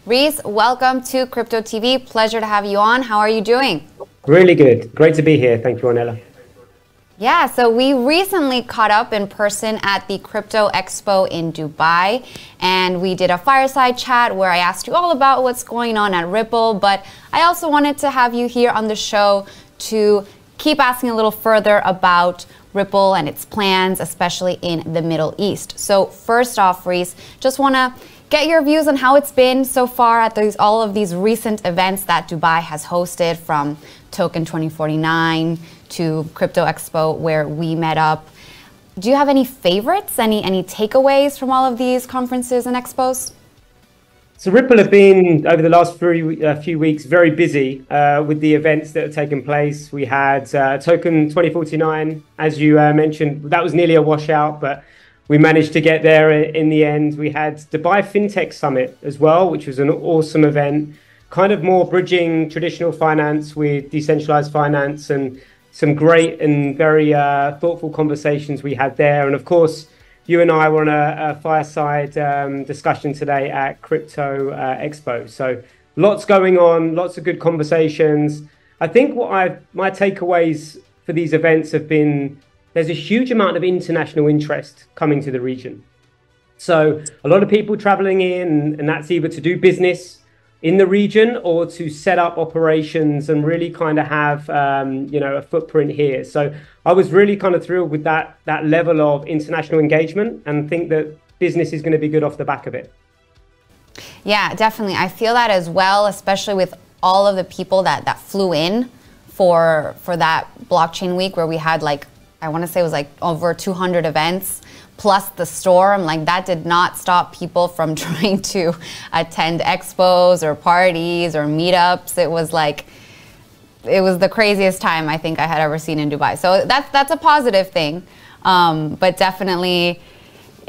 Reece, welcome to Crypto TV. Pleasure to have you on. How are you doing? Really good. Great to be here. Thank you, Ornella. Yeah, so we recently caught up in person at the Crypto Expo in Dubai, and we did a fireside chat where I asked you all about what's going on at Ripple, but I also wanted to have you here on the show to keep asking a little further about Ripple and its plans, especially in the Middle East. So first off, Reece, just want to get your views on how it's been so far at all of these recent events that Dubai has hosted, from Token 2049 to Crypto Expo, where we met up. Do you have any favorites, any takeaways from all of these conferences and expos? So Ripple have been, over the last few weeks, very busy with the events that have taken place. We had Token 2049, as you mentioned, that was nearly a washout, but we managed to get there in the end. We had Dubai FinTech Summit as well, which was an awesome event, kind of more bridging traditional finance with decentralized finance, and some great and very thoughtful conversations we had there. And of course, you and I were on a fireside discussion today at Crypto Expo. So lots going on, lots of good conversations. I think my takeaways for these events have been, there's a huge amount of international interest coming to the region. So a lot of people traveling in, and that's either to do business in the region or to set up operations and really kind of have a footprint here. So I was really kind of thrilled with that level of international engagement, and think that business is going to be good off the back of it. Yeah, definitely. I feel that as well, especially with all of the people that flew in for that blockchain week, where we had, like, I want to say it was like over 200 events plus the storm. Like, that did not stop people from trying to attend expos or parties or meetups. It was the craziest time I think I had ever seen in Dubai. So that's a positive thing, but definitely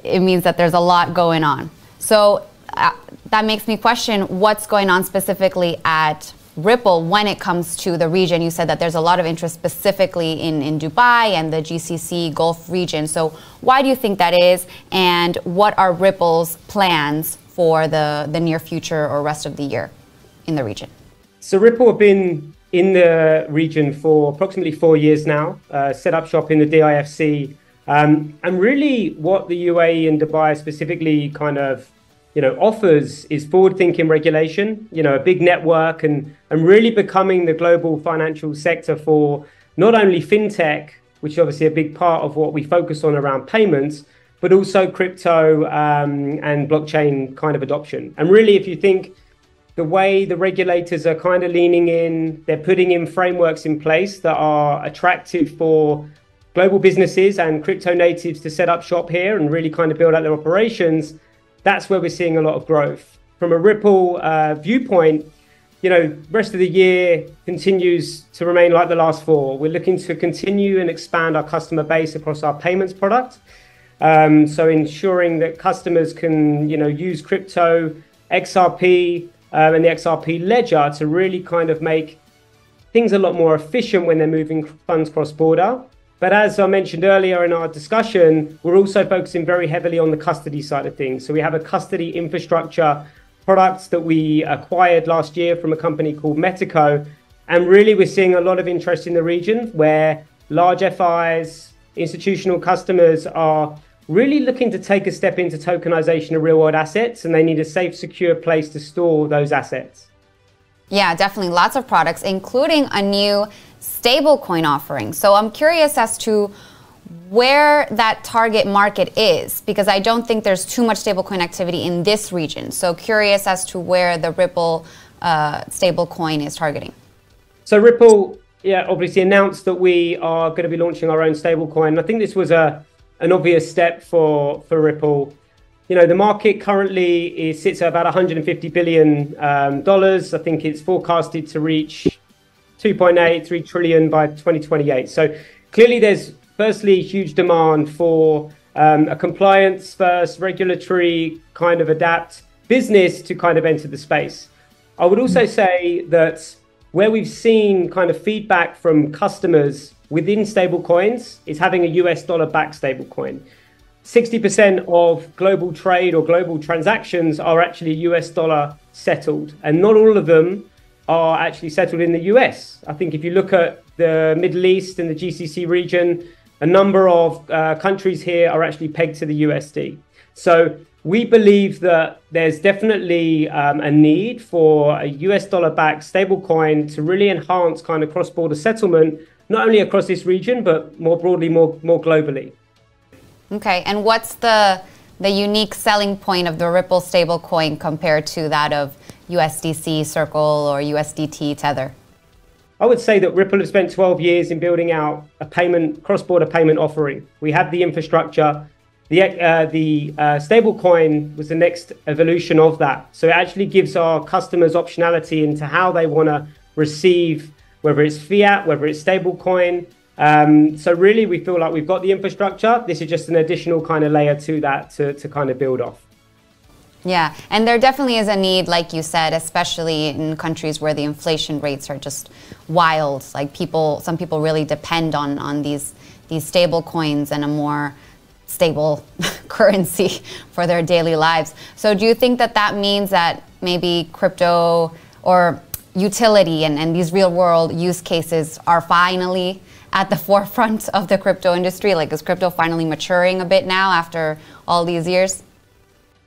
it means that there's a lot going on. So that makes me question what's going on specifically at Ripple when it comes to the region. You said that there's a lot of interest specifically in Dubai and the GCC Gulf region. So why do you think that is, and what are Ripple's plans for the near future or rest of the year in the region? So Ripple have been in the region for approximately 4 years now, set up shop in the DIFC. And really what the UAE and Dubai specifically kind of offers is forward-thinking regulation, a big network, and really becoming the global financial sector for not only fintech, which is obviously a big part of what we focus on around payments, but also crypto and blockchain kind of adoption. And really, if you think the way the regulators are kind of leaning in, they're putting in frameworks in place that are attractive for global businesses and crypto natives to set up shop here and really kind of build out their operations. That's where we're seeing a lot of growth. From a Ripple viewpoint, rest of the year continues to remain like the last 4. We're looking to continue and expand our customer base across our payments product. So ensuring that customers can, use crypto, XRP, and the XRP ledger to really kind of make things a lot more efficient when they're moving funds cross-border. But as I mentioned earlier in our discussion, we're also focusing very heavily on the custody side of things. So we have a custody infrastructure product that we acquired last year from a company called MEXC. And really, we're seeing a lot of interest in the region, where large FIs, institutional customers are really looking to take a step into tokenization of real-world assets, and they need a safe, secure place to store those assets. Yeah, definitely. Lots of products, including a new stablecoin offering. So I'm curious as to where that target market is, because I don't think there's too much stablecoin activity in this region. So curious as to where the Ripple stablecoin is targeting. So Ripple, obviously announced that we are going to be launching our own stablecoin. I think this was an obvious step for Ripple. The market currently sits at about $150 billion. I think it's forecasted to reach 2.83 trillion by 2028. So clearly there's firstly huge demand for a compliance first, regulatory kind of adapt business to kind of enter the space. I would also say that where we've seen kind of feedback from customers within stablecoins is having a US dollar backed stablecoin. 60% of global trade or global transactions are actually US dollar settled, and not all of them are actually settled in the US. I think if you look at the Middle East and the GCC region, a number of countries here are actually pegged to the USD. So we believe that there's definitely a need for a US dollar-backed stablecoin to really enhance kind of cross-border settlement, not only across this region, but more broadly, more globally. Okay, and what's the unique selling point of the Ripple stablecoin compared to that of USDC Circle or USDT Tether? I would say that Ripple have spent 12 years in building out a cross-border payment offering. We have the infrastructure. The stablecoin was the next evolution of that. So it actually gives our customers optionality into how they want to receive, whether it's fiat, whether it's stablecoin. So really, we feel like we've got the infrastructure. This is just an additional kind of layer to that to kind of build off. Yeah, and there definitely is a need, like you said, especially in countries where the inflation rates are just wild. Like some people really depend on these stable coins and a more stable currency for their daily lives. So do you think that means that maybe crypto or utility and these real world use cases are finally at the forefront of the crypto industry? Like, is crypto finally maturing a bit now after all these years?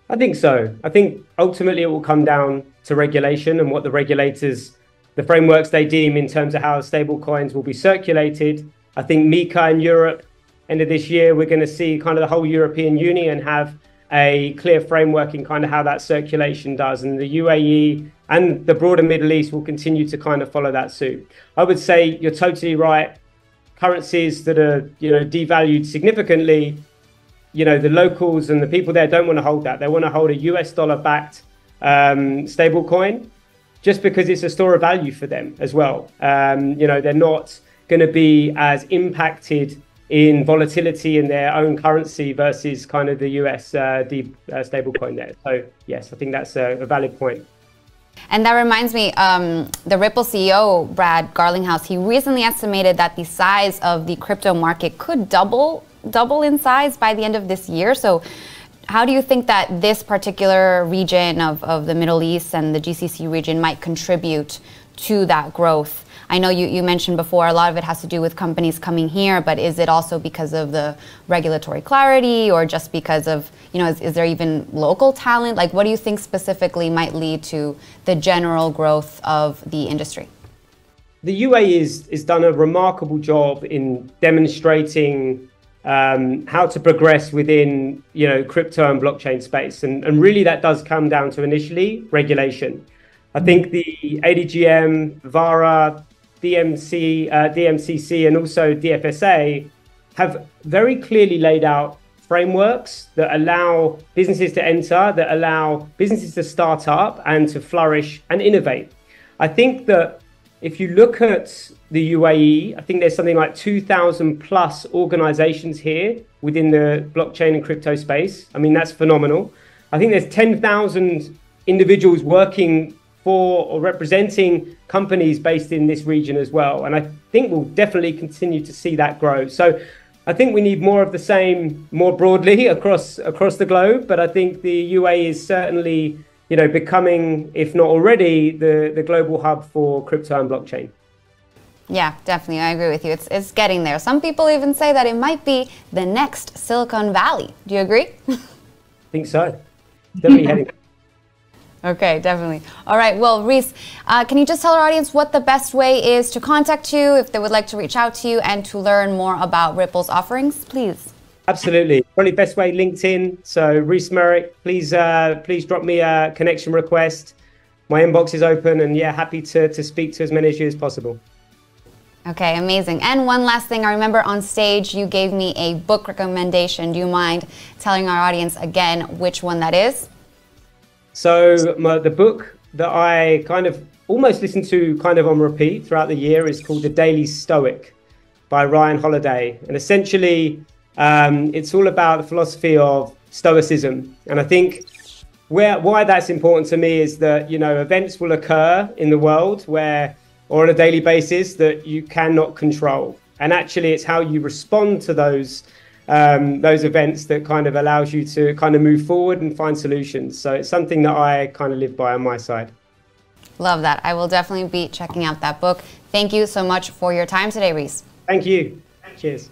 I think so. I think ultimately it will come down to regulation and what the regulators, the frameworks they deem in terms of how stable coins will be circulated. I think MiCA in Europe, end of this year, we're going to see kind of the whole European Union have a clear framework in kind of how that circulation does. And the UAE and the broader Middle East will continue to kind of follow that suit. I would say you're totally right. Currencies that are, devalued significantly, the locals and the people there don't want to hold that. They want to hold a US dollar-backed stable coin just because it's a store of value for them as well. They're not going to be as impacted in volatility in their own currency versus kind of the US stable coin there. So yes, I think that's a valid point. And that reminds me, the Ripple CEO, Brad Garlinghouse, he recently estimated that the size of the crypto market could double in size by the end of this year. So how do you think that this particular region of the Middle East and the GCC region might contribute to that growth? I know you mentioned before a lot of it has to do with companies coming here, but is it also because of the regulatory clarity or just because of, is there even local talent? Like, what do you think specifically might lead to the general growth of the industry? The UAE is done a remarkable job in demonstrating how to progress within, crypto and blockchain space. And really that does come down to initially regulation. I think the ADGM, VARA, DMCC, and also DFSA have very clearly laid out frameworks that allow businesses to enter, that allow businesses to start up and to flourish and innovate. I think that if you look at the UAE, I think there's something like 2,000 plus organizations here within the blockchain and crypto space. I mean, that's phenomenal. I think there's 10,000 individuals working for or representing companies based in this region as well. And I think we'll definitely continue to see that grow. So I think we need more of the same more broadly across the globe. But I think the UAE is certainly, becoming, if not already, the global hub for crypto and blockchain. Yeah, definitely. I agree with you. It's getting there. Some people even say that it might be the next Silicon Valley. Do you agree? I think so. Definitely heading. Okay, definitely. All right. Well, Reece, can you just tell our audience what the best way is to contact you if they would like to reach out to you and to learn more about Ripple's offerings, please? Absolutely. Probably best way, LinkedIn. So Reece Merrick, please drop me a connection request. My inbox is open and happy to speak to as many of you as possible. Okay, amazing. And one last thing, I remember on stage you gave me a book recommendation. Do you mind telling our audience again which one that is? So the book that I kind of almost listen to kind of on repeat throughout the year is called The Daily Stoic by Ryan Holiday. And essentially, it's all about the philosophy of Stoicism. And I think why that's important to me is that, events will occur in the world or on a daily basis that you cannot control. And actually, it's how you respond to those those events that kind of allows you to kind of move forward and find solutions. So it's something that I kind of live by on my side. Love that. I will definitely be checking out that book. Thank you so much for your time today, Reece. Thank you. Cheers.